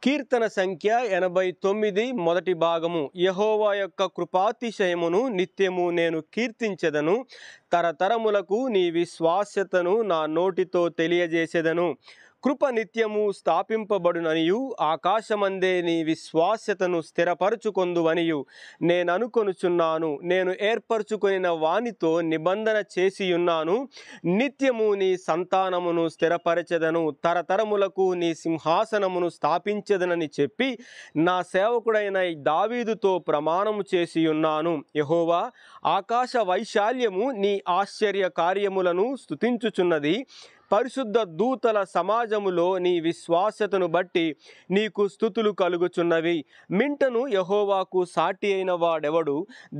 కీర్తన సంఖ్య 89 మొదటి భాగము. యెహోవా యొక్క కృపాతిశయమును నిత్యము నేను కీర్తించెదను. తరతరములకు నీ విశ్వాస్యతను నా నోటితో తెలియజేసెదను. కృప నిత్యము స్థాపింపబడుననియు ఆకాశమందే నీ విశ్వాస్యతను స్థిరపరచుకొందువనియు నేననుకొనుచున్నాను. నేను ఏర్పరచుకొనిన వానితో నిబంధన చేసియున్నాను. నిత్యము నీ సంతానమును స్థిరపరచెదను. తరతరములకు నీ సింహాసనమును స్థాపించెదనని చెప్పి నా సేవకుడైన దావీదుతో ప్రమాణము చేసియున్నాను. యెహోవా, ఆకాశ వైశాల్యము నీ ఆశ్చర్య కార్యములను స్తుతించుచున్నది. పరిశుద్ధ దూతల సమాజములో నీ విశ్వాస్యతను బట్టి నీకు స్తుతులు కలుగుచున్నవి. మింటను యెహోవాకు సాటి అయిన వాడెవడు?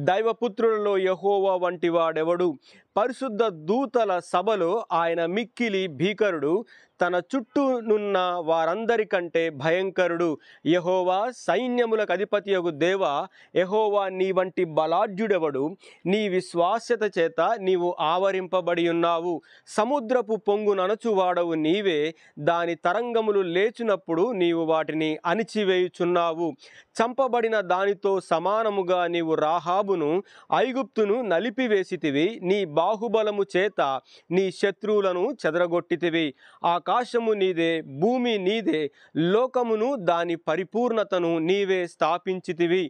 దైవపుత్రులలో యెహోవా వంటి వాడెవడు? పరిశుద్ధ దూతల సభలో ఆయన మిక్కిలి భీకరుడు, తన చుట్టూనున్న వారందరికంటే భయంకరుడు. యెహోవా, సైన్యములకు అధిపతియగు దేవా, యెహోవా నీ వంటి బలాఢ్యుడెవడు? నీ విశ్వాస్యత చేత నీవు ఆవరింపబడి ఉన్నావు. సముద్రపు పొంగునణచువాడవు నీవే. దాని తరంగములు లేచినప్పుడు నీవు వాటిని అణిచివేయుచున్నావు. చంపబడిన దానితో సమానముగా నీవు రాహాబును ఐగుప్తును నలిపివేసితివి. నీ బాహుబలము చేత నీ శత్రువులను చెదరగొట్టితివి. ఆకాశము నీదే, భూమి నీదే, లోకమును దాని పరిపూర్ణతను నీవే స్థాపించితివి.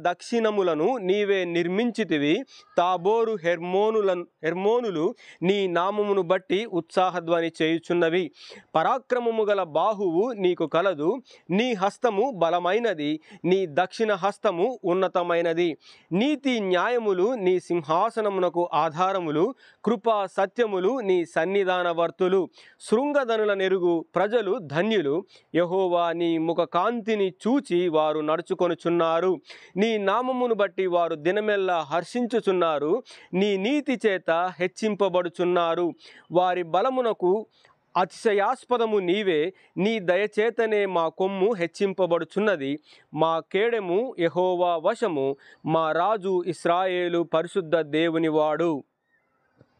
దక్షిణములను నీవే నిర్మించితివి. తాబోరు హెర్మోనులు నీ నామమును బట్టి ఉత్సాహధ్వని చేయుచున్నవి. పరాక్రమము గల బాహువు నీకు కలదు. నీ హస్తము బలమైనది, నీ దక్షిణ హస్తము ఉన్నతమైనది. నీతి న్యాయములు నీ సింహాసనమునకు ఆధారములు. కృపా సత్యములు నీ సన్నిధానవర్తులు. శృంగధనుల నెరుగు ప్రజలు ధన్యులు. యెహోవా, నీ ముఖ కాంతిని చూచి వారు నడుచుకొనుచున్నారు. నీ నామమును బట్టి వారు దినమెల్లా హర్షించుచున్నారు. నీ నీతి చేత హెచ్చింపబడుచున్నారు. వారి బలమునకు అతిశయాస్పదము నీవే. నీ దయచేతనే మా కొమ్ము హెచ్చింపబడుచున్నది. మా కేడెము యెహోవా వశము. మా రాజు ఇశ్రాయేలు పరిశుద్ధ దేవునివాడు.